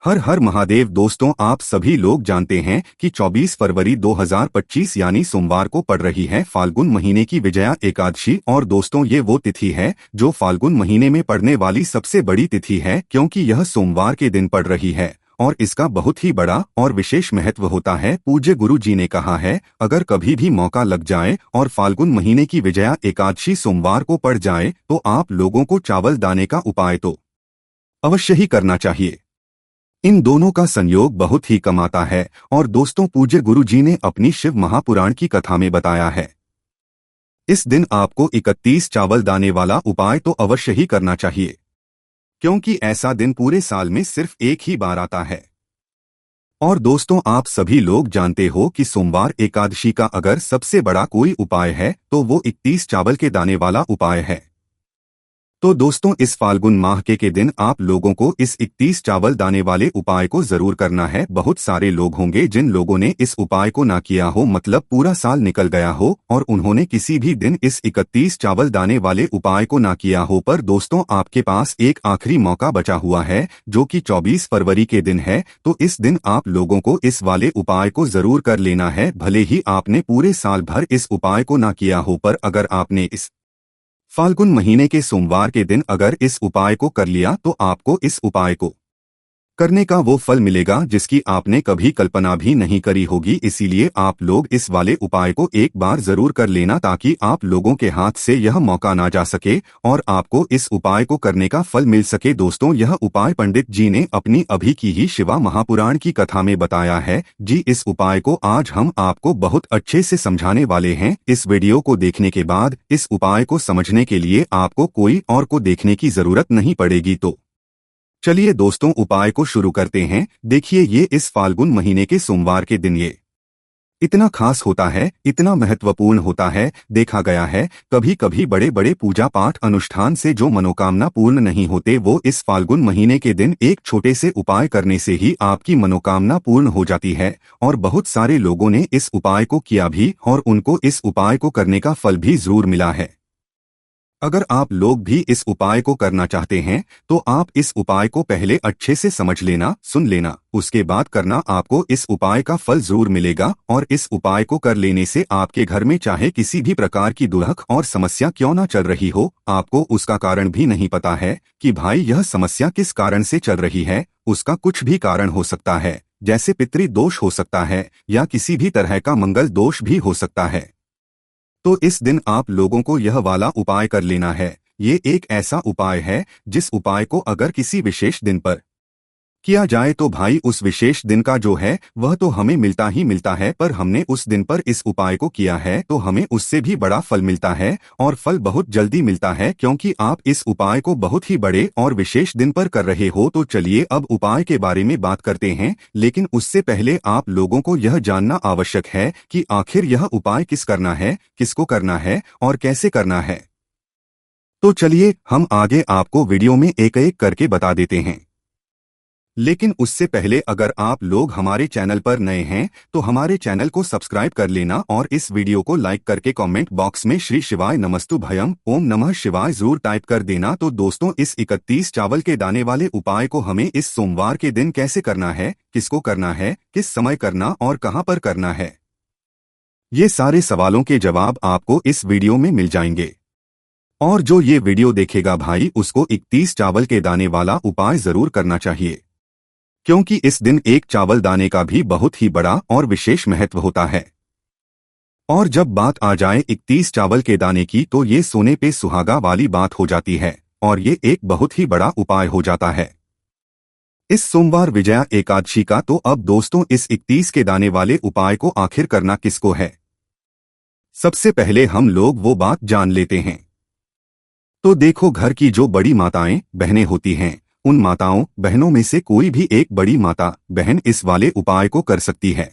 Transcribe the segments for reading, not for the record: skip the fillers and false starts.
हर हर महादेव। दोस्तों, आप सभी लोग जानते हैं कि 24 फरवरी 2025 यानी सोमवार को पड़ रही है फाल्गुन महीने की विजया एकादशी। और दोस्तों, ये वो तिथि है जो फाल्गुन महीने में पड़ने वाली सबसे बड़ी तिथि है, क्योंकि यह सोमवार के दिन पड़ रही है और इसका बहुत ही बड़ा और विशेष महत्व होता है। पूज्य गुरु जी ने कहा है, अगर कभी भी मौका लग जाए और फाल्गुन महीने की विजया एकादशी सोमवार को पड़ जाए तो आप लोगों को चावल दाने का उपाय तो अवश्य ही करना चाहिए। इन दोनों का संयोग बहुत ही कम आता है। और दोस्तों, पूज्य गुरु जी ने अपनी शिव महापुराण की कथा में बताया है, इस दिन आपको 31 चावल दाने वाला उपाय तो अवश्य ही करना चाहिए, क्योंकि ऐसा दिन पूरे साल में सिर्फ एक ही बार आता है। और दोस्तों, आप सभी लोग जानते हो कि सोमवार एकादशी का अगर सबसे बड़ा कोई उपाय है तो वो 31 चावल के दाने वाला उपाय है। तो दोस्तों, इस फाल्गुन माह के दिन आप लोगों को इस 31 चावल दाने वाले उपाय को जरूर करना है। बहुत सारे लोग होंगे जिन लोगों ने इस उपाय को ना किया हो, मतलब पूरा साल निकल गया हो और उन्होंने किसी भी दिन इस 31 चावल दाने वाले उपाय को ना किया हो। पर दोस्तों, आपके पास एक आखिरी मौका बचा हुआ है जो कि 24 फरवरी के दिन है। तो इस दिन आप लोगों को इस वाले उपाय को जरूर कर लेना है, भले ही आपने पूरे साल भर इस उपाय को ना किया हो। पर अगर आपने इस फाल्गुन महीने के सोमवार के दिन अगर इस उपाय को कर लिया तो आपको इस उपाय को करने का वो फल मिलेगा जिसकी आपने कभी कल्पना भी नहीं करी होगी। इसीलिए आप लोग इस वाले उपाय को एक बार जरूर कर लेना, ताकि आप लोगों के हाथ से यह मौका ना जा सके और आपको इस उपाय को करने का फल मिल सके। दोस्तों, यह उपाय पंडित जी ने अपनी अभी की ही शिवा महापुराण की कथा में बताया है जी। इस उपाय को आज हम आपको बहुत अच्छे से समझाने वाले हैं। इस वीडियो को देखने के बाद इस उपाय को समझने के लिए आपको कोई और को देखने की जरूरत नहीं पड़ेगी। तो चलिए दोस्तों, उपाय को शुरू करते हैं। देखिए, ये इस फाल्गुन महीने के सोमवार के दिन ये इतना खास होता है, इतना महत्वपूर्ण होता है। देखा गया है कभी कभी बड़े बड़े पूजा पाठ अनुष्ठान से जो मनोकामना पूर्ण नहीं होते, वो इस फाल्गुन महीने के दिन एक छोटे से उपाय करने से ही आपकी मनोकामना पूर्ण हो जाती है। और बहुत सारे लोगों ने इस उपाय को किया भी और उनको इस उपाय को करने का फल भी जरूर मिला है। अगर आप लोग भी इस उपाय को करना चाहते हैं तो आप इस उपाय को पहले अच्छे से समझ लेना, सुन लेना, उसके बाद करना। आपको इस उपाय का फल जरूर मिलेगा। और इस उपाय को कर लेने से आपके घर में चाहे किसी भी प्रकार की दुर्लभ और समस्या क्यों ना चल रही हो, आपको उसका कारण भी नहीं पता है कि भाई यह समस्या किस कारण से चल रही है, उसका कुछ भी कारण हो सकता है, जैसे पितृ दोष हो सकता है या किसी भी तरह का मंगल दोष भी हो सकता है। तो इस दिन आप लोगों को यह वाला उपाय कर लेना है। ये एक ऐसा उपाय है जिस उपाय को अगर किसी विशेष दिन पर किया जाए तो भाई उस विशेष दिन का जो है वह तो हमें मिलता ही मिलता है। पर हमने उस दिन पर इस उपाय को किया है तो हमें उससे भी बड़ा फल मिलता है, और फल बहुत जल्दी मिलता है, क्योंकि आप इस उपाय को बहुत ही बड़े और विशेष दिन पर कर रहे हो। तो चलिए अब उपाय के बारे में बात करते हैं, लेकिन उससे पहले आप लोगों को यह जानना आवश्यक है कि आखिर यह उपाय किस करना है, किसको करना है और कैसे करना है। तो चलिए हम आगे आपको वीडियो में एक एक करके बता देते हैं। लेकिन उससे पहले अगर आप लोग हमारे चैनल पर नए हैं तो हमारे चैनल को सब्सक्राइब कर लेना और इस वीडियो को लाइक करके कमेंट बॉक्स में श्री शिवाय नमस्तु भयम ओम नमः शिवाय जरूर टाइप कर देना। तो दोस्तों, इस 31 चावल के दाने वाले उपाय को हमें इस सोमवार के दिन कैसे करना है, किसको करना है, किस समय करना और कहां पर करना है, ये सारे सवालों के जवाब आपको इस वीडियो में मिल जाएंगे। और जो ये वीडियो देखेगा भाई, उसको 31 चावल के दाने वाला उपाय जरूर करना चाहिए, क्योंकि इस दिन एक चावल दाने का भी बहुत ही बड़ा और विशेष महत्व होता है। और जब बात आ जाए 31 चावल के दाने की तो ये सोने पे सुहागा वाली बात हो जाती है और ये एक बहुत ही बड़ा उपाय हो जाता है इस सोमवार विजया एकादशी का। तो अब दोस्तों, इस 31 के दाने वाले उपाय को आखिर करना किसको है, सबसे पहले हम लोग वो बात जान लेते हैं। तो देखो, घर की जो बड़ी माताएं बहनें होती हैं, उन माताओं बहनों में से कोई भी एक बड़ी माता बहन इस वाले उपाय को कर सकती है।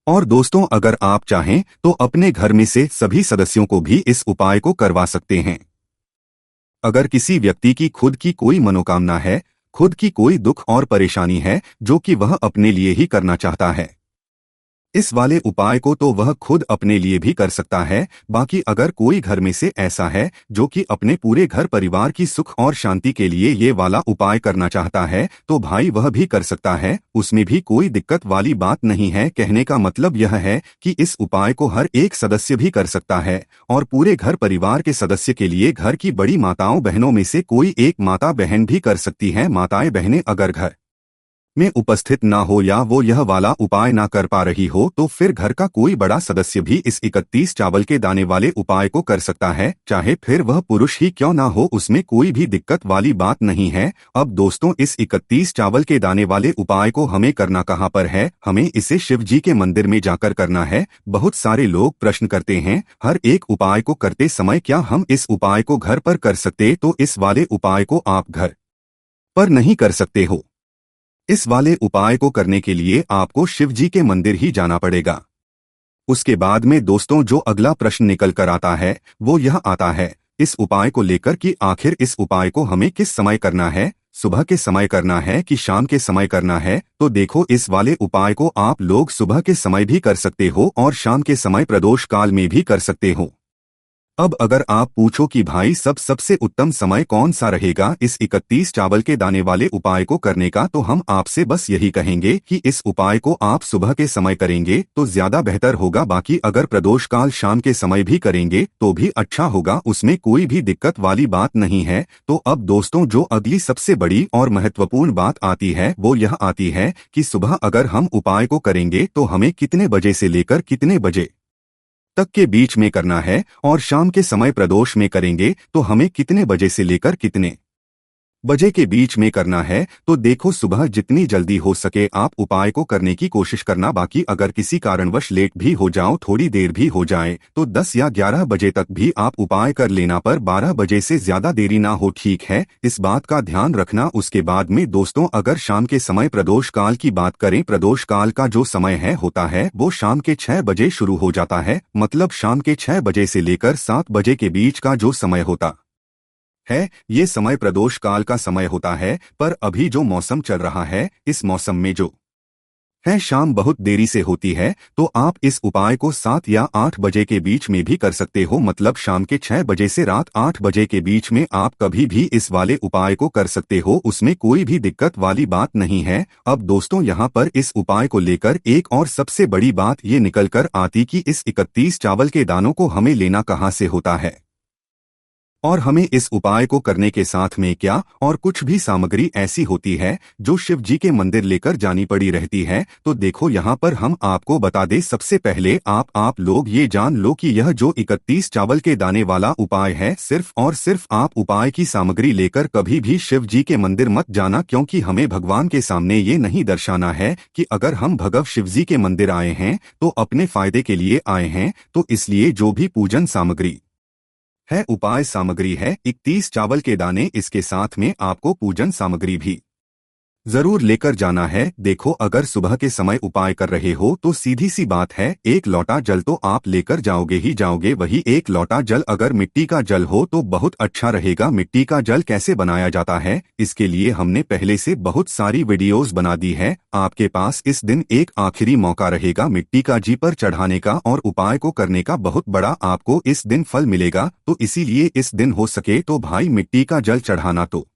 और दोस्तों, अगर आप चाहें तो अपने घर में से सभी सदस्यों को भी इस उपाय को करवा सकते हैं। अगर किसी व्यक्ति की खुद की कोई मनोकामना है, खुद की कोई दुख और परेशानी है जो कि वह अपने लिए ही करना चाहता है, इस वाले उपाय को तो वह खुद अपने लिए भी कर सकता है, बाकी अगर कोई घर में से ऐसा है जो कि अपने पूरे घर परिवार की सुख और शांति के लिए ये वाला उपाय करना चाहता है तो भाई वह भी कर सकता है, उसमें भी कोई दिक्कत वाली बात नहीं है। कहने का मतलब यह है कि इस उपाय को हर एक सदस्य भी कर सकता है और पूरे घर परिवार के सदस्य के लिए घर की बड़ी माताओं बहनों में से कोई एक माता बहन भी कर सकती है। माताएं बहनें अगर घर में उपस्थित ना हो या वो यह वाला उपाय ना कर पा रही हो तो फिर घर का कोई बड़ा सदस्य भी इस 31 चावल के दाने वाले उपाय को कर सकता है, चाहे फिर वह पुरुष ही क्यों ना हो, उसमें कोई भी दिक्कत वाली बात नहीं है। अब दोस्तों, इस 31 चावल के दाने वाले उपाय को हमें करना कहाँ पर है? हमें इसे शिव जी के मंदिर में जाकर करना है। बहुत सारे लोग प्रश्न करते हैं हर एक उपाय को करते समय क्या हम इस उपाय को घर पर कर सकते? तो इस वाले उपाय को आप घर पर नहीं कर सकते हो। इस वाले उपाय को करने के लिए आपको शिव जी के मंदिर ही जाना पड़ेगा। उसके बाद में दोस्तों जो अगला प्रश्न निकल कर आता है वो यह आता है इस उपाय को लेकर कि आखिर इस उपाय को हमें किस समय करना है, सुबह के समय करना है कि शाम के समय करना है? तो देखो, इस वाले उपाय को आप लोग सुबह के समय भी कर सकते हो और शाम के समय प्रदोष काल में भी कर सकते हो। अब अगर आप पूछो कि भाई सबसे उत्तम समय कौन सा रहेगा इस 31 चावल के दाने वाले उपाय को करने का, तो हम आपसे बस यही कहेंगे कि इस उपाय को आप सुबह के समय करेंगे तो ज्यादा बेहतर होगा। बाकी अगर प्रदोष काल शाम के समय भी करेंगे तो भी अच्छा होगा, उसमें कोई भी दिक्कत वाली बात नहीं है। तो अब दोस्तों जो अगली सबसे बड़ी और महत्वपूर्ण बात आती है वो यह आती है कि सुबह अगर हम उपाय को करेंगे तो हमें कितने बजे से लेकर कितने बजे तक के बीच में करना है, और शाम के समय प्रदोष में करेंगे तो हमें कितने बजे से लेकर कितने बजे के बीच में करना है। तो देखो, सुबह जितनी जल्दी हो सके आप उपाय को करने की कोशिश करना। बाकी अगर किसी कारणवश लेट भी हो जाओ, थोड़ी देर भी हो जाए, तो 10 या 11 बजे तक भी आप उपाय कर लेना, पर 12 बजे से ज्यादा देरी ना हो, ठीक है? इस बात का ध्यान रखना। उसके बाद में दोस्तों अगर शाम के समय प्रदोष काल की बात करें, प्रदोष काल का जो समय है होता है वो शाम के 6 बजे शुरू हो जाता है। मतलब शाम के 6 बजे से लेकर 7 बजे के बीच का जो समय होता है ये समय प्रदोष काल का समय होता है। पर अभी जो मौसम चल रहा है इस मौसम में जो है शाम बहुत देरी से होती है, तो आप इस उपाय को 7 या 8 बजे के बीच में भी कर सकते हो। मतलब शाम के 6 बजे से रात 8 बजे के बीच में आप कभी भी इस वाले उपाय को कर सकते हो, उसमें कोई भी दिक्कत वाली बात नहीं है। अब दोस्तों यहाँ पर इस उपाय को लेकर एक और सबसे बड़ी बात ये निकल कर आती कि इस 31 चावल के दानों को हमें लेना कहाँ से होता है और हमें इस उपाय को करने के साथ में क्या और कुछ भी सामग्री ऐसी होती है जो शिव जी के मंदिर लेकर जानी पड़ी रहती है। तो देखो यहाँ पर हम आपको बता दें, सबसे पहले आप लोग ये जान लो कि यह जो 31 चावल के दाने वाला उपाय है, सिर्फ और सिर्फ आप उपाय की सामग्री लेकर कभी भी शिव जी के मंदिर मत जाना, क्योंकि हमें भगवान के सामने ये नहीं दर्शाना है कि अगर हम भगव शिव जी के मंदिर आए हैं तो अपने फायदे के लिए आए हैं। तो इसलिए जो भी पूजन सामग्री है, उपाय सामग्री है 31 चावल के दाने, इसके साथ में आपको पूजन सामग्री भी जरूर लेकर जाना है। देखो, अगर सुबह के समय उपाय कर रहे हो तो सीधी सी बात है, एक लोटा जल तो आप लेकर जाओगे ही जाओगे। वही एक लोटा जल अगर मिट्टी का जल हो तो बहुत अच्छा रहेगा। मिट्टी का जल कैसे बनाया जाता है, इसके लिए हमने पहले से बहुत सारी वीडियोस बना दी है। आपके पास इस दिन एक आखिरी मौका रहेगा मिट्टी का जी पर चढ़ाने का और उपाय को करने का, बहुत बड़ा आपको इस दिन फल मिलेगा। तो इसीलिए इस दिन हो सके तो भाई मिट्टी का जल चढ़ाना तो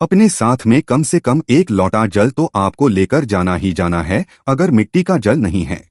अपने साथ में कम से कम एक लोटा जल तो आपको लेकर जाना ही जाना है। अगर मिट्टी का जल नहीं है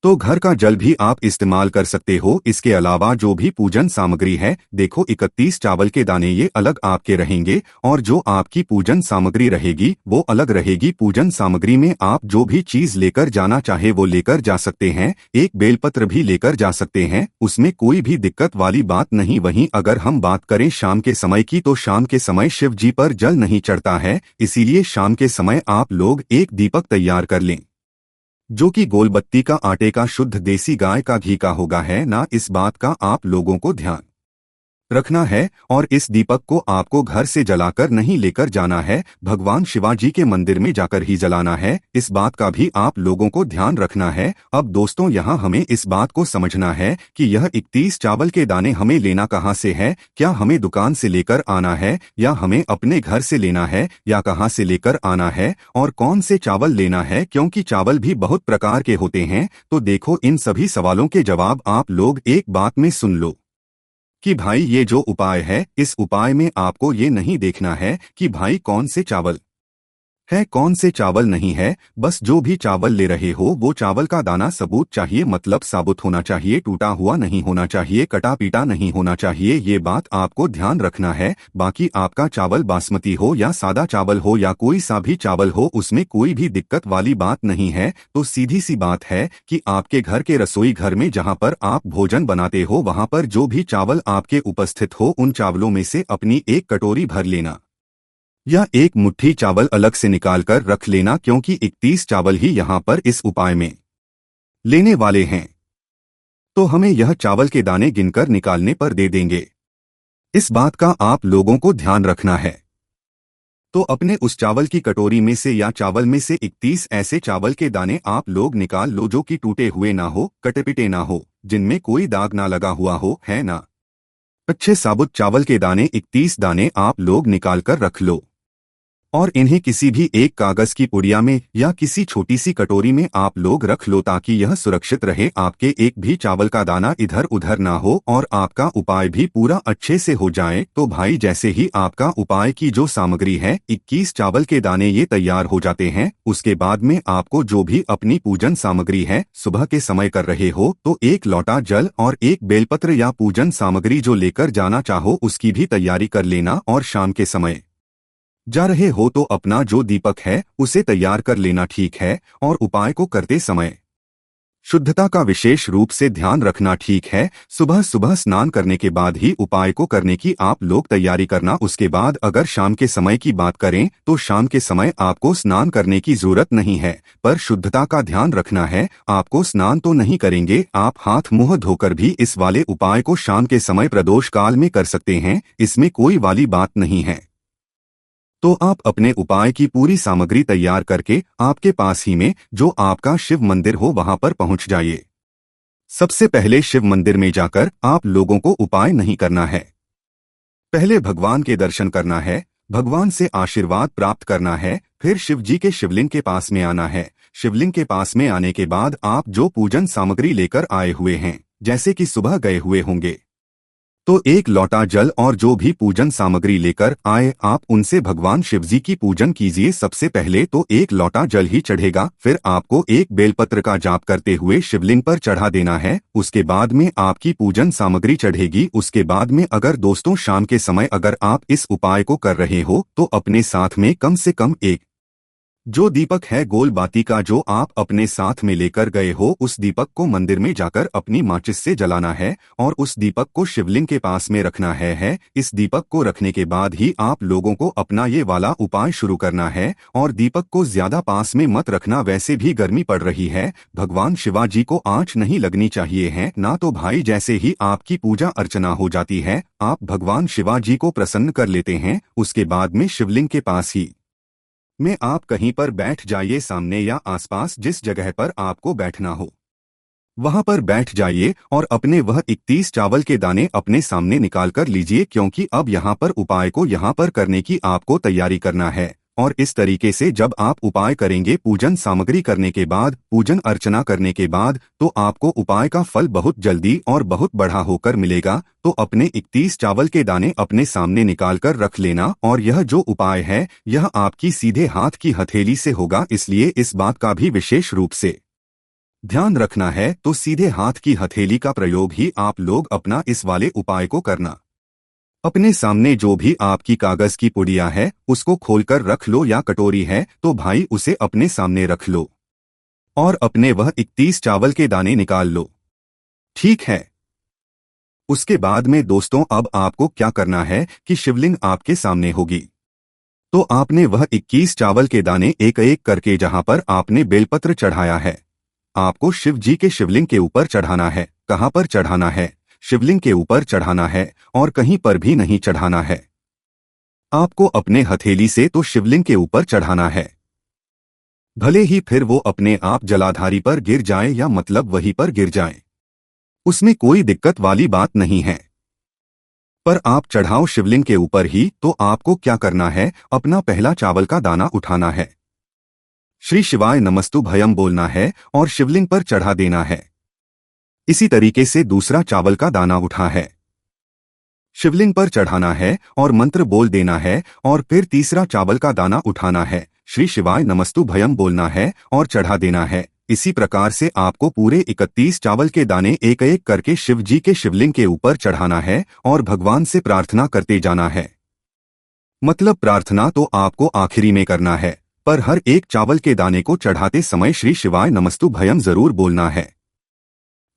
तो घर का जल भी आप इस्तेमाल कर सकते हो। इसके अलावा जो भी पूजन सामग्री है, देखो 31 चावल के दाने ये अलग आपके रहेंगे और जो आपकी पूजन सामग्री रहेगी वो अलग रहेगी। पूजन सामग्री में आप जो भी चीज लेकर जाना चाहे वो लेकर जा सकते हैं, एक बेलपत्र भी लेकर जा सकते हैं, उसमें कोई भी दिक्कत वाली बात नहीं। वहीं अगर हम बात करें शाम के समय की, तो शाम के समय शिव जी पर जल नहीं चढ़ता है, इसीलिए शाम के समय आप लोग एक दीपक तैयार कर लें जो कि गोलबत्ती का आटे का शुद्ध देसी गाय का घी का होगा है ना। इस बात का आप लोगों को ध्यान रखना है और इस दीपक को आपको घर से जलाकर नहीं लेकर जाना है, भगवान शिवाजी के मंदिर में जाकर ही जलाना है। इस बात का भी आप लोगों को ध्यान रखना है। अब दोस्तों यहाँ हमें इस बात को समझना है कि यह 31 चावल के दाने हमें लेना कहाँ से है, क्या हमें दुकान से लेकर आना है या हमें अपने घर से लेना है या कहाँ से लेकर आना है और कौन से चावल लेना है, क्योंकि चावल भी बहुत प्रकार के होते हैं। तो देखो इन सभी सवालों के जवाब आप लोग एक बात में सुन लो कि भाई ये जो उपाय है, इस उपाय में आपको ये नहीं देखना है कि भाई कौन से चावल है कौन से चावल नहीं है। बस जो भी चावल ले रहे हो वो चावल का दाना सबूत चाहिए, मतलब साबुत होना चाहिए, टूटा हुआ नहीं होना चाहिए, कटा पीटा नहीं होना चाहिए। ये बात आपको ध्यान रखना है। बाकी आपका चावल बासमती हो या सादा चावल हो या कोई सा भी चावल हो, उसमें कोई भी दिक्कत वाली बात नहीं है। तो सीधी सी बात है कि आपके घर के रसोई घर में जहाँ पर आप भोजन बनाते हो वहाँ पर जो भी चावल आपके उपस्थित हो उन चावलों में से अपनी एक कटोरी भर लेना या एक मुट्ठी चावल अलग से निकालकर रख लेना, क्योंकि 31 चावल ही यहाँ पर इस उपाय में लेने वाले हैं। तो हमें यह चावल के दाने गिनकर निकालने पर दे देंगे। इस बात का आप लोगों को ध्यान रखना है। तो अपने उस चावल की कटोरी में से या चावल में से 31 ऐसे चावल के दाने आप लोग निकाल लो जो कि टूटे हुए ना हो, कटे पिटे ना हो, जिनमें कोई दाग ना लगा हुआ हो, है ना। अच्छे साबुत चावल के दाने 31 दाने आप लोग निकाल कर रख लो और इन्हें किसी भी एक कागज की पुड़िया में या किसी छोटी सी कटोरी में आप लोग रख लो, ताकि यह सुरक्षित रहे, आपके एक भी चावल का दाना इधर उधर ना हो और आपका उपाय भी पूरा अच्छे से हो जाए। तो भाई जैसे ही आपका उपाय की जो सामग्री है 21 चावल के दाने ये तैयार हो जाते हैं, उसके बाद में आपको जो भी अपनी पूजन सामग्री है सुबह के समय कर रहे हो तो एक लोटा जल और एक बेलपत्र या पूजन सामग्री जो लेकर जाना चाहो उसकी भी तैयारी कर लेना। और शाम के समय जा रहे हो तो अपना जो दीपक है उसे तैयार कर लेना, ठीक है। और उपाय को करते समय शुद्धता का विशेष रूप से ध्यान रखना, ठीक है। सुबह सुबह स्नान करने के बाद ही उपाय को करने की आप लोग तैयारी करना। उसके बाद अगर शाम के समय की बात करें तो शाम के समय आपको स्नान करने की जरूरत नहीं है, पर शुद्धता का ध्यान रखना है। आपको स्नान तो नहीं करेंगे, आप हाथ मुंह धोकर भी इस वाले उपाय को शाम के समय प्रदोष काल में कर सकते हैं, इसमें कोई वाली बात नहीं है। तो आप अपने उपाय की पूरी सामग्री तैयार करके आपके पास ही में जो आपका शिव मंदिर हो वहां पर पहुंच जाइए। सबसे पहले शिव मंदिर में जाकर आप लोगों को उपाय नहीं करना है, पहले भगवान के दर्शन करना है, भगवान से आशीर्वाद प्राप्त करना है, फिर शिव जी के शिवलिंग के पास में आना है। शिवलिंग के पास में आने के बाद आप जो पूजन सामग्री लेकर आए हुए हैं, जैसे कि सुबह गए हुए होंगे, तो एक लोटा जल और जो भी पूजन सामग्री लेकर आए आप उनसे भगवान शिवजी की पूजन कीजिए। सबसे पहले तो एक लोटा जल ही चढ़ेगा, फिर आपको एक बेलपत्र का जाप करते हुए शिवलिंग पर चढ़ा देना है। उसके बाद में आपकी पूजन सामग्री चढ़ेगी। उसके बाद में अगर दोस्तों शाम के समय अगर आप इस उपाय को कर रहे हो तो अपने साथ में कम से कम एक जो दीपक है गोल बाती का जो आप अपने साथ में लेकर गए हो उस दीपक को मंदिर में जाकर अपनी माचिस से जलाना है और उस दीपक को शिवलिंग के पास में रखना है। इस दीपक को रखने के बाद ही आप लोगों को अपना ये वाला उपाय शुरू करना है और दीपक को ज्यादा पास में मत रखना, वैसे भी गर्मी पड़ रही है, भगवान शिवाजी को आंच नहीं लगनी चाहिए है ना। तो भाई जैसे ही आपकी पूजा अर्चना हो जाती है आप भगवान शिवाजी को प्रसन्न कर लेते हैं। उसके बाद में शिवलिंग के पास ही में आप कहीं पर बैठ जाइए, सामने या आसपास जिस जगह पर आपको बैठना हो वहां पर बैठ जाइए और अपने वह 31 चावल के दाने अपने सामने निकाल कर लीजिए, क्योंकि अब यहाँ पर उपाय को यहाँ पर करने की आपको तैयारी करना है। और इस तरीके से जब आप उपाय करेंगे पूजन सामग्री करने के बाद, पूजन अर्चना करने के बाद, तो आपको उपाय का फल बहुत जल्दी और बहुत बढ़ा होकर मिलेगा। तो अपने 31 चावल के दाने अपने सामने निकाल कर रख लेना और यह जो उपाय है यह आपकी सीधे हाथ की हथेली से होगा, इसलिए इस बात का भी विशेष रूप से ध्यान रखना है। तो सीधे हाथ की हथेली का प्रयोग ही आप लोग अपना इस वाले उपाय को करना। अपने सामने जो भी आपकी कागज की पुड़िया है उसको खोलकर रख लो, या कटोरी है तो भाई उसे अपने सामने रख लो और अपने वह 31 चावल के दाने निकाल लो, ठीक है। उसके बाद में दोस्तों अब आपको क्या करना है कि शिवलिंग आपके सामने होगी, तो आपने वह 21 चावल के दाने एक एक करके जहां पर आपने बेलपत्र चढ़ाया है आपको शिव जी के शिवलिंग के ऊपर चढ़ाना है। कहां पर चढ़ाना है शिवलिंग के ऊपर चढ़ाना है और कहीं पर भी नहीं चढ़ाना है। आपको अपने हथेली से तो शिवलिंग के ऊपर चढ़ाना है, भले ही फिर वो अपने आप जलाधारी पर गिर जाए या मतलब वहीं पर गिर जाए, उसमें कोई दिक्कत वाली बात नहीं है। पर आप चढ़ाओ शिवलिंग के ऊपर ही, तो आपको क्या करना है, अपना पहला चावल का दाना उठाना है, श्री शिवाय नमस्तुभयम बोलना है और शिवलिंग पर चढ़ा देना है। इसी तरीके से दूसरा चावल का दाना उठा है, शिवलिंग पर चढ़ाना है और मंत्र बोल देना है, और फिर तीसरा चावल का दाना उठाना है, श्री शिवाय नमस्तुभयम बोलना है और चढ़ा देना है। इसी प्रकार से आपको पूरे 31 चावल के दाने एक एक करके शिव जी के शिवलिंग के ऊपर चढ़ाना है और भगवान से प्रार्थना करते जाना है। मतलब प्रार्थना तो आपको आखिरी में करना है, पर हर एक चावल के दाने को चढ़ाते समय श्री शिवाय नमस्तुभयम जरूर बोलना है।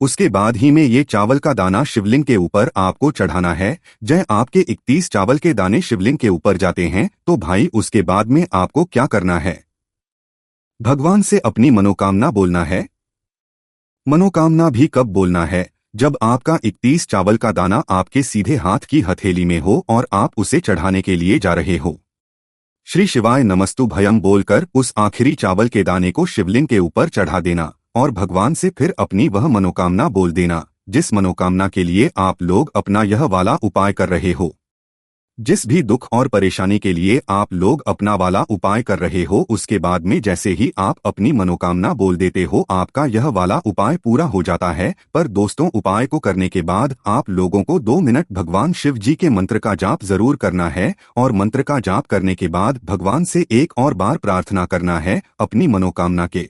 उसके बाद ही में ये चावल का दाना शिवलिंग के ऊपर आपको चढ़ाना है। जय आपके 31 चावल के दाने शिवलिंग के ऊपर जाते हैं तो भाई उसके बाद में आपको क्या करना है, भगवान से अपनी मनोकामना बोलना है। मनोकामना भी कब बोलना है, जब आपका 31 चावल का दाना आपके सीधे हाथ की हथेली में हो और आप उसे चढ़ाने के लिए जा रहे हो। श्री शिवाय नमस्तुभयम बोलकर उस आखिरी चावल के दाने को शिवलिंग के ऊपर चढ़ा देना और भगवान से फिर अपनी वह मनोकामना बोल देना, जिस मनोकामना के लिए आप लोग अपना यह वाला उपाय कर रहे हो। जिस भी दुख और परेशानी के लिए आप लोग अपना वाला उपाय कर रहे हो, उसके बाद में जैसे ही आप अपनी मनोकामना बोल देते हो, आपका यह वाला उपाय पूरा हो जाता है। पर दोस्तों, उपाय को करने के बाद आप लोगों को 2 मिनट भगवान शिव जी के मंत्र का जाप जरूर करना है, और मंत्र का जाप करने के बाद भगवान से एक और बार प्रार्थना करना है अपनी मनोकामना के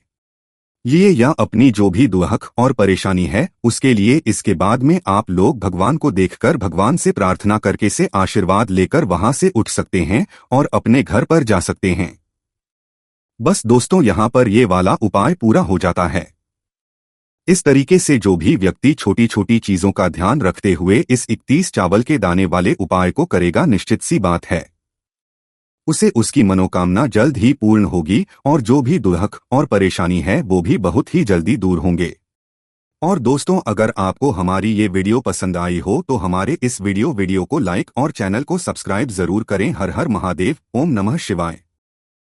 ये या अपनी जो भी दुख और परेशानी है उसके लिए। इसके बाद में आप लोग भगवान को देखकर भगवान से प्रार्थना करके से आशीर्वाद लेकर वहां से उठ सकते हैं और अपने घर पर जा सकते हैं। बस दोस्तों, यहाँ पर ये वाला उपाय पूरा हो जाता है। इस तरीके से जो भी व्यक्ति छोटी छोटी चीजों का ध्यान रखते हुए इस 31 चावल के दाने वाले उपाय को करेगा, निश्चित सी बात है उसे उसकी मनोकामना जल्द ही पूर्ण होगी और जो भी दुख और परेशानी है वो भी बहुत ही जल्दी दूर होंगे। और दोस्तों, अगर आपको हमारी ये वीडियो पसंद आई हो तो हमारे इस वीडियो को लाइक और चैनल को सब्सक्राइब जरूर करें। हर हर महादेव, ओम नमः शिवाय।